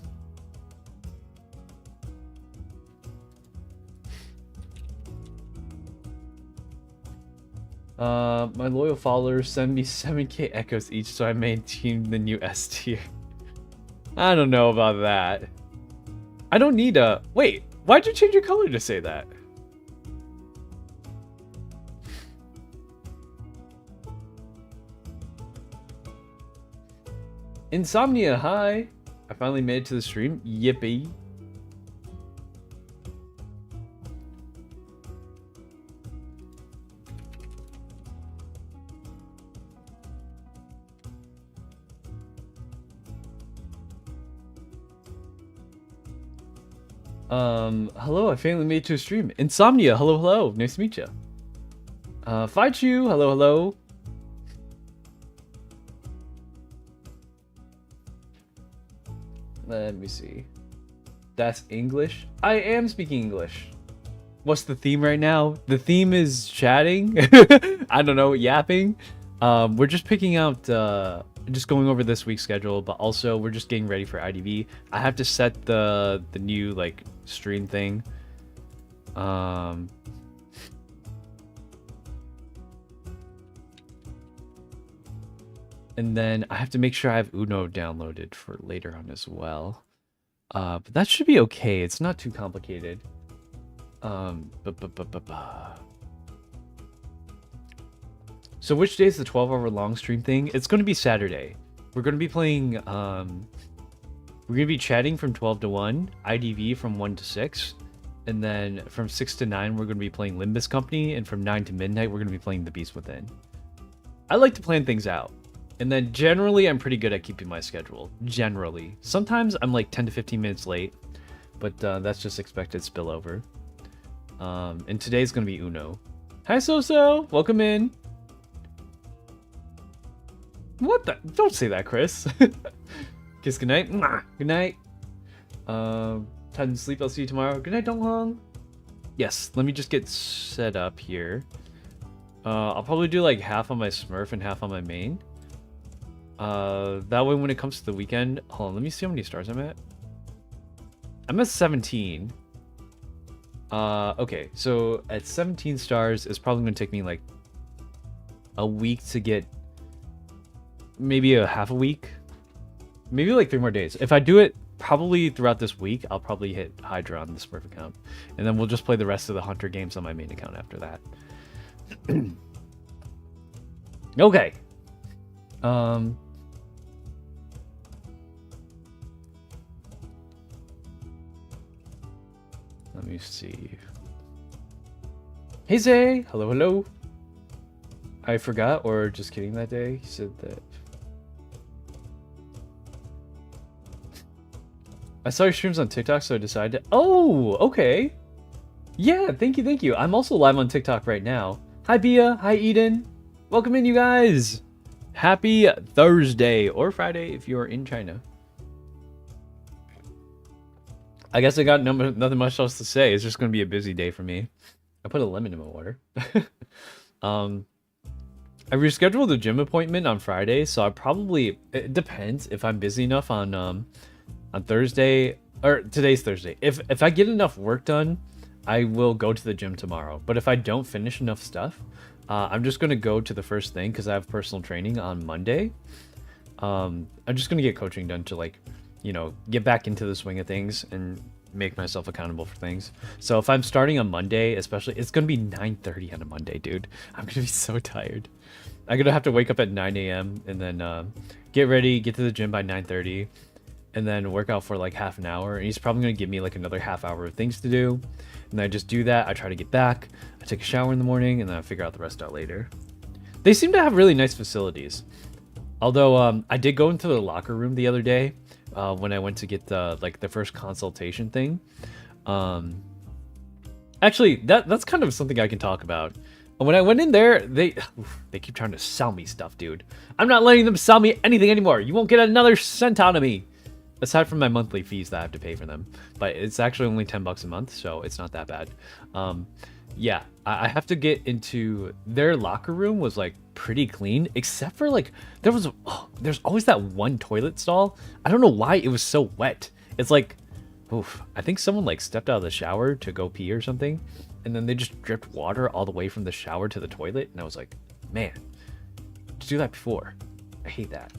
my loyal followers send me 7k echoes each so I maintain the new S tier. I don't know about that. I don't need a... Wait, why'd you change your color to say that? Insomnia, hi. I finally made it to the stream. Yippee. Hello, I finally made it to a stream. Insomnia, hello, hello. Nice to meet you. Fight you, hello, hello. Let me see. That's English? I am speaking English. What's the theme right now? The theme is chatting? I don't know, yapping. We're just picking out, just going over this week's schedule, but also we're just getting ready for IDV. I have to set the new, like, stream thing. And then I have to make sure I have Uno downloaded for later on as well. But that should be okay. It's not too complicated. So which day is the 12-hour long stream thing? It's going to be Saturday. We're going to be playing, we're going to be chatting from 12 to 1, IDV from 1 to 6, and then from 6 to 9, we're going to be playing Limbus Company, and from 9 to midnight, we're going to be playing The Beast Within. I like to plan things out, and then generally, I'm pretty good at keeping my schedule. Generally. Sometimes I'm like 10 to 15 minutes late, but that's just expected spillover. And today's going to be Uno. Hi, So-So! Welcome in! What the? Don't say that, Chris. Kiss goodnight. Good night. Time to sleep. I'll see you tomorrow. Good night, Donghong. Yes, let me just get set up here. I'll probably do like half on my Smurf and half on my main. That way when it comes to the weekend... Hold on, let me see how many stars I'm at. I'm at 17. Okay, so at 17 stars, it's probably going to take me like a week to get maybe a half a week, maybe like 3 more days. If I do it probably throughout this week, I'll probably hit Hydra on the Smurf account, and then we'll just play the rest of the Hunter games on my main account after that. Okay. Let me see. Hey Zay! Hello, hello. I forgot, or just kidding that day. He said that. I saw your streams on TikTok, so I decided to... Oh, okay. Yeah, thank you, thank you. I'm also live on TikTok right now. Hi, Bia. Hi, Eden. Welcome in, you guys. Happy Thursday, or Friday if you're in China. I guess I got nothing much else to say. It's just going to be a busy day for me. I put a lemon in my water. I rescheduled the gym appointment on Friday, so I probably... It depends if I'm busy enough on Thursday, or today's Thursday. If I get enough work done, I will go to the gym tomorrow. But if I don't finish enough stuff, I'm just going to go to the first thing because I have personal training on Monday. I'm just going to get coaching done to, like, you know, get back into the swing of things and make myself accountable for things. So if I'm starting on Monday, especially, it's going to be 9:30 on a Monday, dude. I'm going to be so tired. I'm going to have to wake up at 9 a.m. and then get ready, get to the gym by 9:30, and then work out for like half an hour. And he's probably going to give me like another half hour of things to do. And then I just do that. I try to get back. I take a shower in the morning, and then I figure out the rest out later. They seem to have really nice facilities. Although I did go into the locker room the other day when I went to get the first consultation thing. Actually, that's kind of something I can talk about. When I went in there, they keep trying to sell me stuff, dude. I'm not letting them sell me anything anymore. You won't get another cent out of me. Aside from my monthly fees that I have to pay for them. But it's actually only $10 a month, so it's not that bad. Yeah, I have to get into... Their locker room was, like, pretty clean. Except for, like, there's always that one toilet stall. I don't know why it was so wet. It's like... Oof, I think someone, like, stepped out of the shower to go pee or something. And then they just dripped water all the way from the shower to the toilet. And I was like, man, just do that before. I hate that.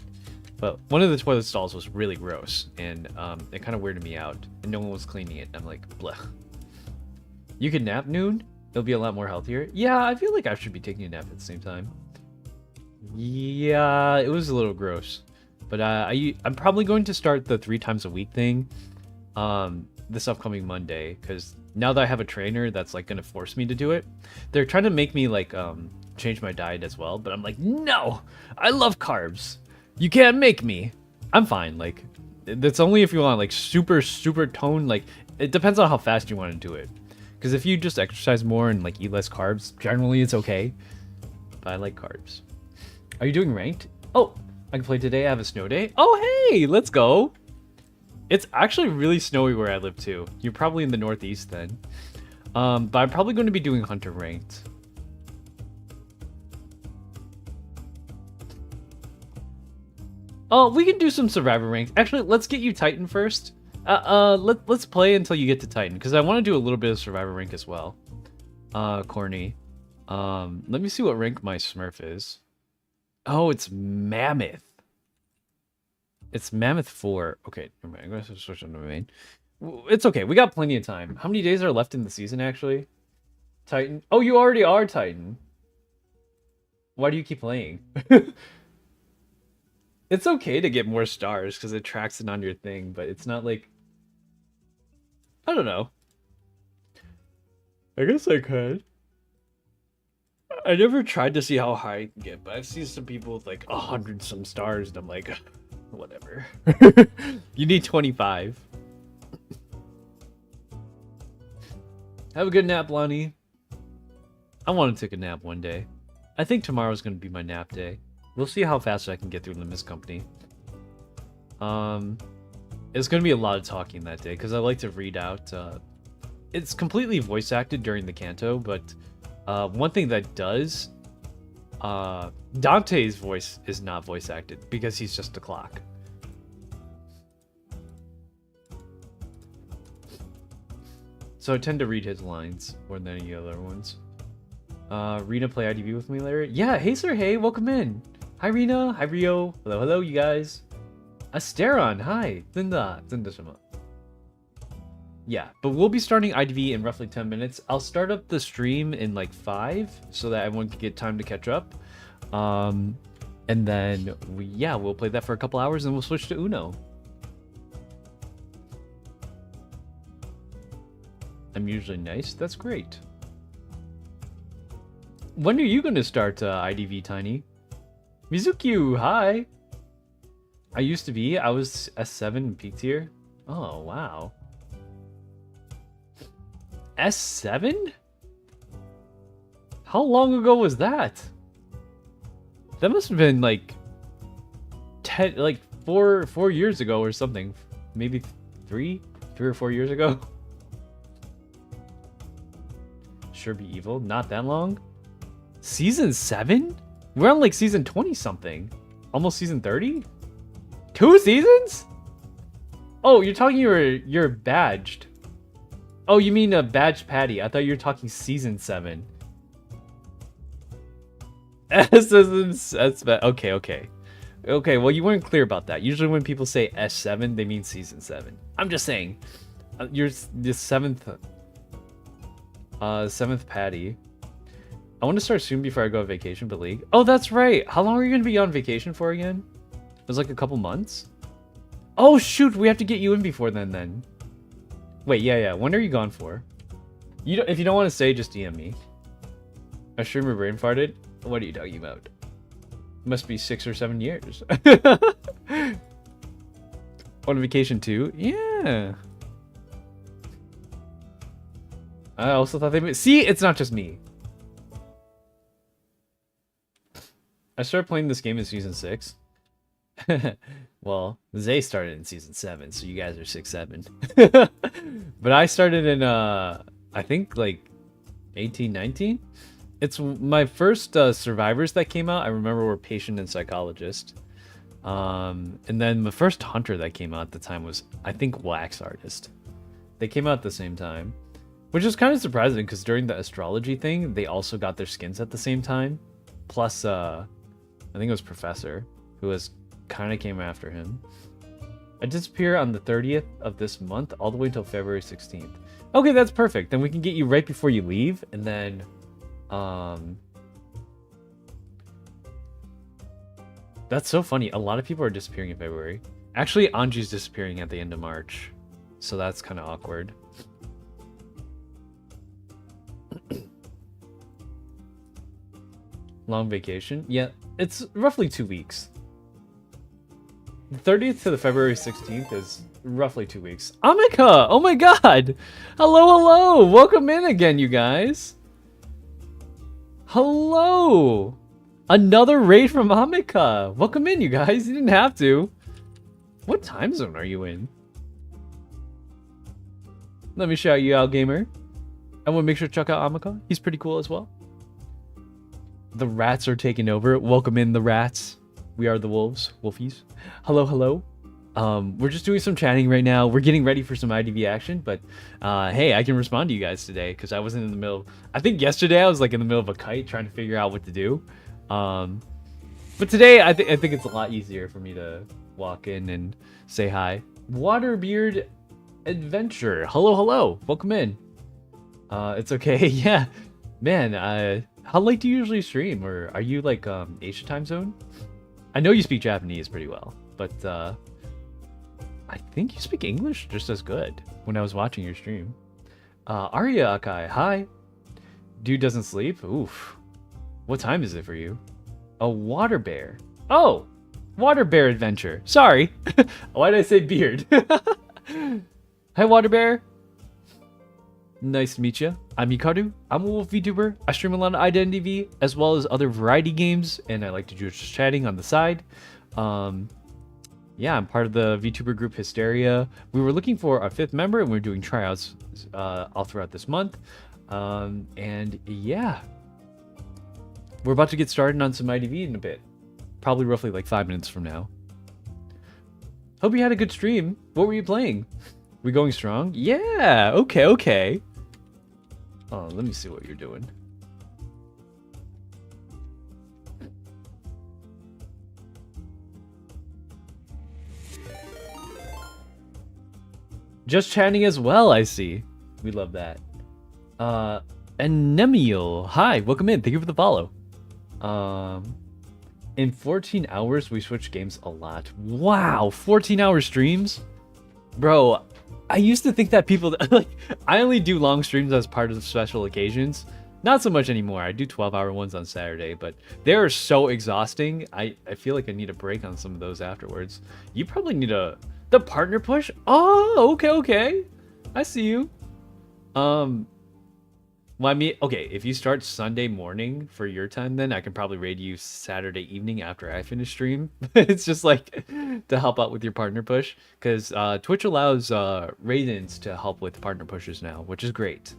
But one of the toilet stalls was really gross, and it kind of weirded me out, and no one was cleaning it. I'm like, blech. You can nap noon? It'll be a lot more healthier. Yeah, I feel like I should be taking a nap at the same time. Yeah, it was a little gross. But I'm probably going to start the 3 times a week thing this upcoming Monday, because now that I have a trainer that's like going to force me to do it, they're trying to make me like change my diet as well. But I'm like, no, I love carbs. You can't make me. I'm fine. Like, that's only if you want like super tone. Like, it depends on how fast you want to do it. Because if you just exercise more and like eat less carbs, generally it's okay. But I like carbs. Are you doing ranked? Oh, I can play today. I have a snow day. Oh, hey, let's go. It's actually really snowy where I live too. You're probably in the Northeast then. But I'm probably going to be doing Hunter ranked. Oh, we can do some Survivor ranks. Actually, let's get you Titan first. Let's play until you get to Titan, because I want to do a little bit of Survivor rank as well. Corny. Let me see what rank my Smurf is. Oh, it's Mammoth. It's Mammoth 4. Okay, never mind. I'm going to switch on to my main. It's okay. We got plenty of time. How many days are left in the season, actually? Titan. Oh, you already are Titan. Why do you keep playing? It's okay to get more stars because it tracks it on your thing, but it's not like... I don't know. I guess I could. I never tried to see how high I can get, but I've seen some people with like 100 some stars, and I'm like, whatever. You need 25. Have a good nap, Lonnie. I want to take a nap one day. I think tomorrow's going to be my nap day. We'll see how fast I can get through the Mist Company. It's going to be a lot of talking that day, because I like to read out. It's completely voice acted during the canto, but one thing that does... Dante's voice is not voice acted, because he's just a clock. So I tend to read his lines more than any other ones. Rena play IDV with me later. Yeah, hey sir, hey, welcome in. Hi Rena, hi Rio. Hello, hello, you guys. Asteron, hi. 真的什么? Yeah, but we'll be starting IDV in roughly 10 minutes. I'll start up the stream in like 5 so that everyone can get time to catch up. And then we'll play that for a couple hours and we'll switch to Uno. I'm usually nice. That's great. When are you going to start IDV, Tiny? Mizukyu, hi. I was S7 in peak tier. Oh, wow. S7? How long ago was that? That must have been like 4 years ago or something. Maybe 3 or 4 years ago. Sure be evil. Not that long. Season 7? We're on like season 20 something. Almost season 30? 2 seasons? Oh, you're talking you're badged. Oh, you mean a badged patty. I thought you were talking season 7. Okay. Okay, well you weren't clear about that. Usually when people say S7, they mean season 7. I'm just saying. You're the 7th patty. I want to start soon before I go on vacation, but League. Oh, that's right. How long are you going to be on vacation for again? It was like a couple months. Oh, shoot. We have to get you in before then. Wait, yeah. When are you gone for? If you don't want to say, just DM me. A streamer brain farted? What are you talking about? Must be 6 or 7 years. On vacation too? Yeah. I also thought they... See, it's not just me. I started playing this game in season 6. Well, Zay started in season 7, so you guys are 6, 7. But I started in, I think, like, 18, 19? It's my first survivors that came out, I remember, were Patient and Psychologist. And then the first Hunter that came out at the time was, I think, Wax Artist. They came out at the same time. Which is kind of surprising, because during the astrology thing, they also got their skins at the same time. Plus, I think it was Professor, who was kind of came after him. I disappear on the 30th of this month, all the way until February 16th. Okay, that's perfect. Then we can get you right before you leave, and then... That's so funny. A lot of people are disappearing in February. Actually, Anji's disappearing at the end of March. So that's kind of awkward. Long vacation? Yeah, it's roughly 2 weeks. The 30th to the February 16th is roughly 2 weeks. Amika! Oh my god! Hello! Welcome in again, you guys. Hello! Another raid from Amika! Welcome in, you guys. You didn't have to. What time zone are you in? Let me shout you out, gamer. I want to make sure to check out Amika. He's pretty cool as well. The rats are taking over. Welcome in, the rats. We are the wolves. Wolfies. Hello. We're just doing some chatting right now. We're getting ready for some IDV action, but hey, I can respond to you guys today because I wasn't in the middle. I think yesterday I was like in the middle of a kite trying to figure out what to do. But today I think it's a lot easier for me to walk in and say hi. Waterbeard Adventure. Hello. Welcome in. It's okay. Yeah, man. How late do you usually stream, or are you like Asia time zone? I know you speak Japanese pretty well, but I think you speak English just as good when I was watching your stream. Arya Akai, hi. Dude doesn't sleep? Oof. What time is it for you? A water bear. Oh, water bear adventure. Sorry. Why did I say beard? Hi, water bear. Nice to meet you. I'm Hikaru. I'm a wolf VTuber. I stream a lot of IDV as well as other variety games, and I like to do just chatting on the side. Yeah, I'm part of the VTuber group Hysteria. We were looking for a 5th member, and we're doing tryouts all throughout this month. And yeah, we're about to get started on some IDV in a bit. Probably roughly like 5 minutes from now. Hope you had a good stream. What were you playing? We going strong? Yeah, okay. Oh, let me see what you're doing. Just chatting as well, I see. We love that. And Nemiel, hi, welcome in. Thank you for the follow. In 14 hours, we switch games a lot. Wow, 14-hour streams? Bro, I used to think that people... like, I only do long streams as part of special occasions. Not so much anymore. I do 12-hour ones on Saturday, but they're so exhausting. I feel like I need a break on some of those afterwards. You probably need the partner push? Oh, okay. I see you. Well, I mean, okay, if you start Sunday morning for your time, then I can probably raid you Saturday evening after I finish stream. It's just like to help out with your partner push, because Twitch allows raid-ins to help with partner pushes now, which is great.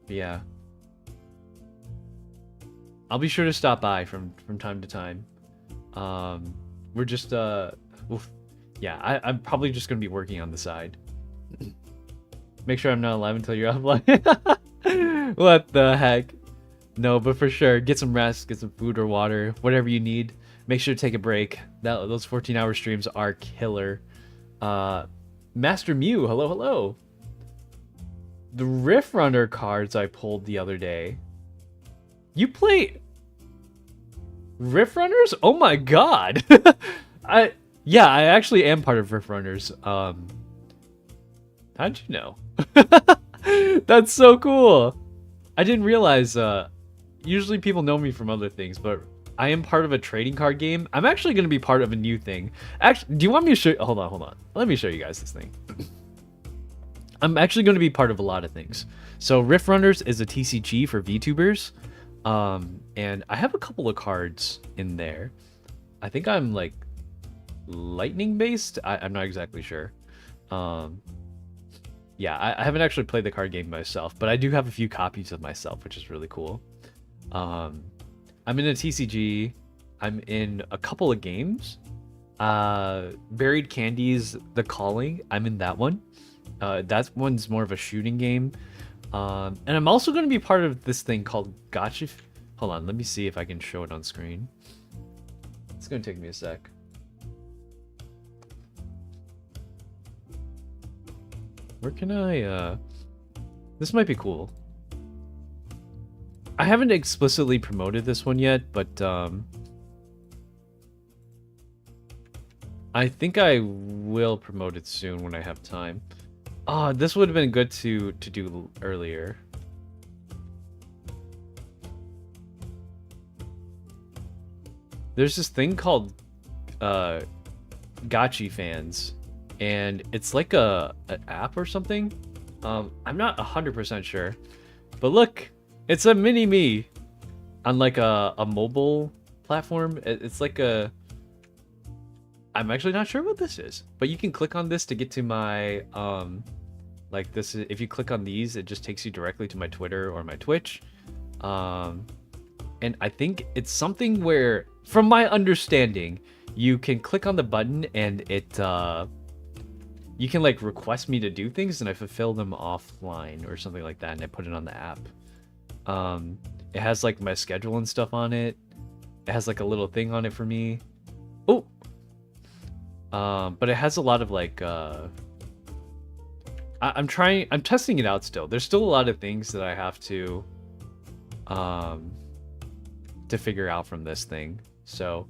Yeah, I'll be sure to stop by from time to time. We're just yeah, I'm probably just gonna be working on the side. Make sure I'm not alive until you're offline. What the heck? No, but for sure, get some rest, get some food or water, whatever you need. Make sure to take a break. Those 14-hour streams are killer. Master Mew, hello. The Rift Runner cards I pulled the other day. You play Rift Runners? Oh my god. I actually am part of Rift Runners. How'd you know? That's so cool. I didn't realize usually people know me from other things, but I am part of a trading card game. I'm actually going to be part of a new thing. Actually, do you want me to show you? Hold on. Let me show you guys this thing. I'm actually going to be part of a lot of things. So Rift Runners is a TCG for VTubers. And I have a couple of cards in there. I think I'm like lightning based. I'm not exactly sure. Yeah, I haven't actually played the card game myself, but I do have a few copies of myself, which is really cool. I'm in a TCG. I'm in a couple of games. Buried Candy's The Calling. I'm in that one. That one's more of a shooting game. And I'm also going to be part of this thing called Gotcha. Hold on, let me see if I can show it on screen. It's going to take me a sec. Where can I, this might be cool. I haven't explicitly promoted this one yet, but, I think I will promote it soon when I have time. This would have been good to do earlier. There's this thing called, Gotcha Fans. And it's like an app or something. I'm not 100% sure, but look, it's a mini me on like a mobile platform. It's like a. I'm actually not sure what this is, but you can click on this to get to my like this. If you click on these, it just takes you directly to my Twitter or my Twitch. And I think it's something where, from my understanding, you can click on the button and it. You can like request me to do things and I fulfill them offline or something like that, and I put it on the app. It has like my schedule and stuff on it. It has like a little thing on it for me. Oh, but it has a lot of like I'm testing it out still. There's still a lot of things that I have to figure out from this thing. So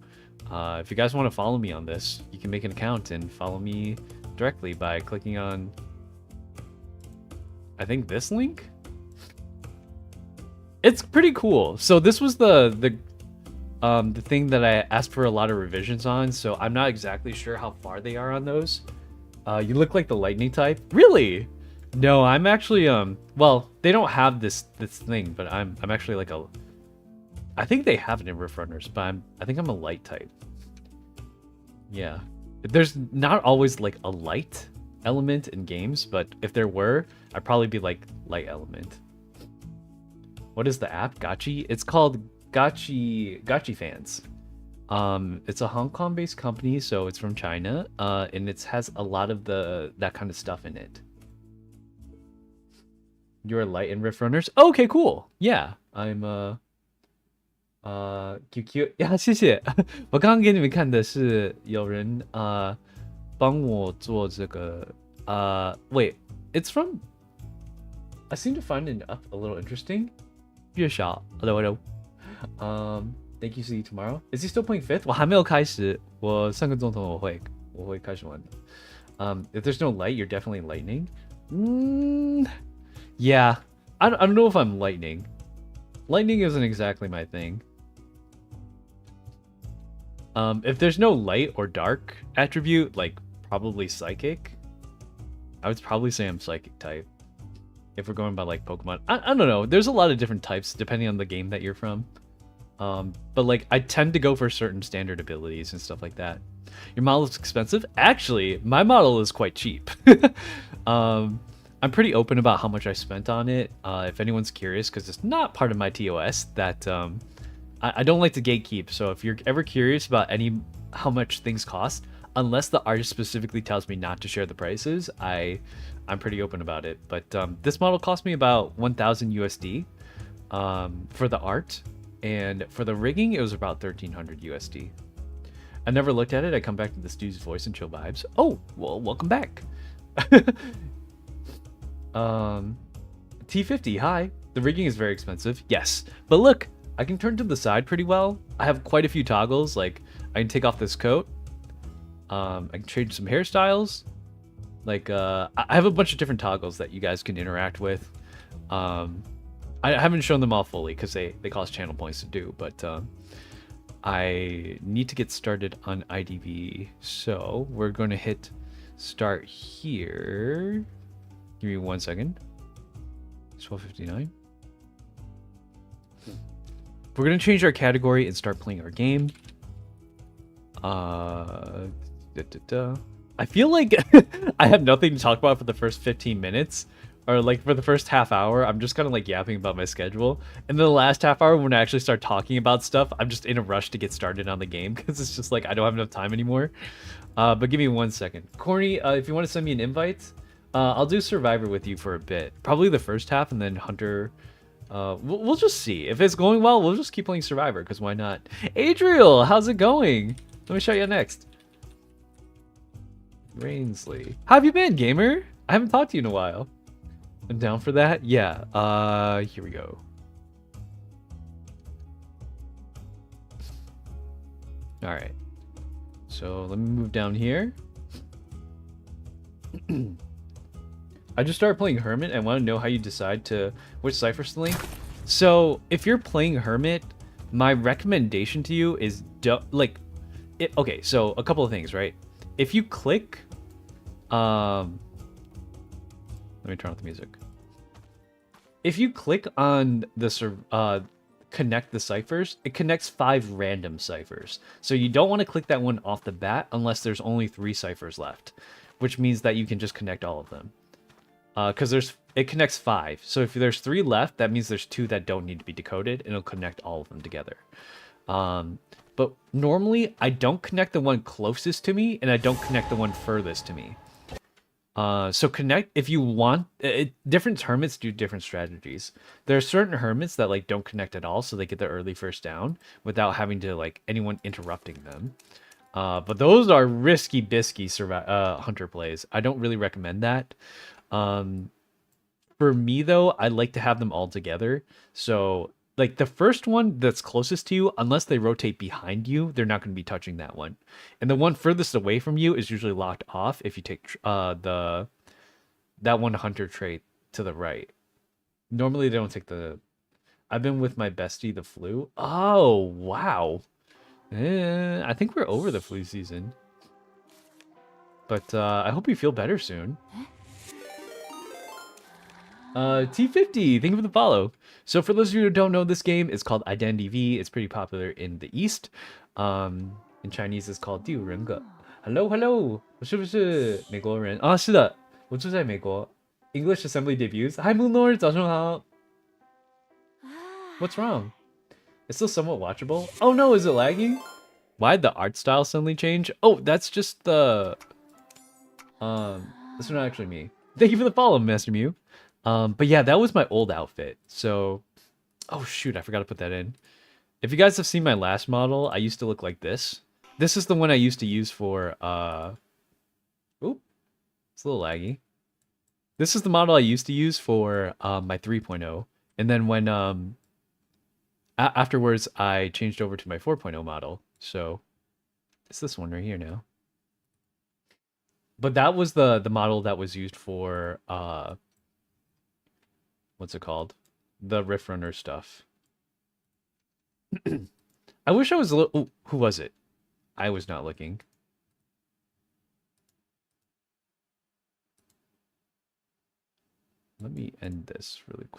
if you guys want to follow me on this, you can make an account and follow me directly by clicking on, I think, this link. It's pretty cool. So this was the thing that I asked for a lot of revisions on, so I'm not exactly sure how far they are on those. You look like the lightning type. Really? No, I'm actually well, they don't have this thing, but I'm actually like I think they have it in Rift Runners, but I think I'm a light type. Yeah. There's not always like a light element in games, but if there were, I'd probably be like light element. What is the app? Gotcha? It's called Gotcha Fans. It's a Hong Kong based company, so it's from China, and it has a lot of that kind of stuff in it. You're light in Rift Runners? Okay, cool. Yeah, I'm QQ 呀，谢谢。我刚刚给你们看的是有人帮我做这个 wait, it's from I seem to find it up a little interesting. 月小 hello hello. Thank you, see you tomorrow. Is he still playing fifth? 我还没有开始，我上个钟头我会开始玩的。If there's no light, you're definitely lightning. Yeah, I don't know if I'm lightning. Lightning isn't exactly my thing. If there's no light or dark attribute, like probably psychic, I would probably say I'm psychic type. If we're going by like Pokemon, I don't know. There's a lot of different types depending on the game that you're from. But like I tend to go for certain standard abilities and stuff like that. Your model is expensive? Actually, my model is quite cheap. I'm pretty open about how much I spent on it. If anyone's curious, because it's not part of my TOS, that I don't like to gatekeep. So if you're ever curious about how much things cost, unless the artist specifically tells me not to share the prices, I'm pretty open about it. But this model cost me about 1,000 USD for the art, and for the rigging, it was about 1,300 USD. I never looked at it. I come back to this dude's voice and chill vibes. Oh, well, welcome back. T50, hi. The rigging is very expensive. Yes, but look, I can turn to the side pretty well. I have quite a few toggles. Like I can take off this coat. I can change some hairstyles. Like I have a bunch of different toggles that you guys can interact with. I haven't shown them all fully because they cost channel points to do, but I need to get started on IDV. So we're going to hit start here. Give me 1 second. 12:59. We're going to change our category and start playing our game. I feel like I have nothing to talk about for the first 15 minutes. Or like for the first half hour, I'm just kind of like yapping about my schedule. And then the last half hour, when I actually start talking about stuff, I'm just in a rush to get started on the game. Because it's just like, I don't have enough time anymore. But give me 1 second. Corny, if you want to send me an invite, I'll do Survivor with you for a bit. Probably the first half, and then Hunter... we'll just see. If it's going well, we'll just keep playing Survivor, because why not? Adriel, how's it going? Let me show you next. Rainsley. How have you been, gamer? I haven't talked to you in a while. I'm down for that? Yeah. Here we go. Alright. So, let me move down here. I just started playing Hermit and want to know how you decide to which ciphers to link. So, if you're playing Hermit, my recommendation to you is okay, so a couple of things, right? If you click let me turn off the music. If you click on the connect the ciphers, it connects 5 random ciphers. So you don't want to click that one off the bat unless there's only 3 ciphers left, which means that you can just connect all of them. Because it connects 5. So if there's 3 left, that means there's 2 that don't need to be decoded, and it'll connect all of them together. But normally, I don't connect the one closest to me, and I don't connect the one furthest to me. So connect if you want. Different hermits do different strategies. There are certain hermits that like don't connect at all, so they get the early first down without having to like anyone interrupting them. But those are risky bisky hunter plays. I don't really recommend that. For me though, I like to have them all together. So like the first one that's closest to you, unless they rotate behind you, they're not going to be touching that one. And the one furthest away from you is usually locked off if you take that one hunter trait to the right. Normally they don't take the... I've been with my bestie, the flu. Oh, wow. I think we're over the flu season. But I hope you feel better soon. T50, thank you for the follow. So for those of you who don't know this game, it's called Identity V. It's pretty popular in the East. In Chinese, it's called 第五人格. Hello, hello. 我是不是美国人? 啊，是的，我住在美国. English Assembly debuts. Hi, Moon Lord. 早上好. What's wrong? It's still somewhat watchable. Oh no, is it lagging? Why'd the art style suddenly change? Oh, that's just the... This is not actually me. Thank you for the follow, Master Mew. But yeah, that was my old outfit. So, oh shoot, I forgot to put that in. If you guys have seen my last model, I used to look like this. This is the one I used to use for It's a little laggy. This is the model I used to use for my 3.0, and then when afterwards I changed over to my 4.0 model. So it's this one right here now. But that was the model that was used for what's it called? The Rift Runner stuff. I wish I was a little. Who was it? I was not looking. Let me end this really quick.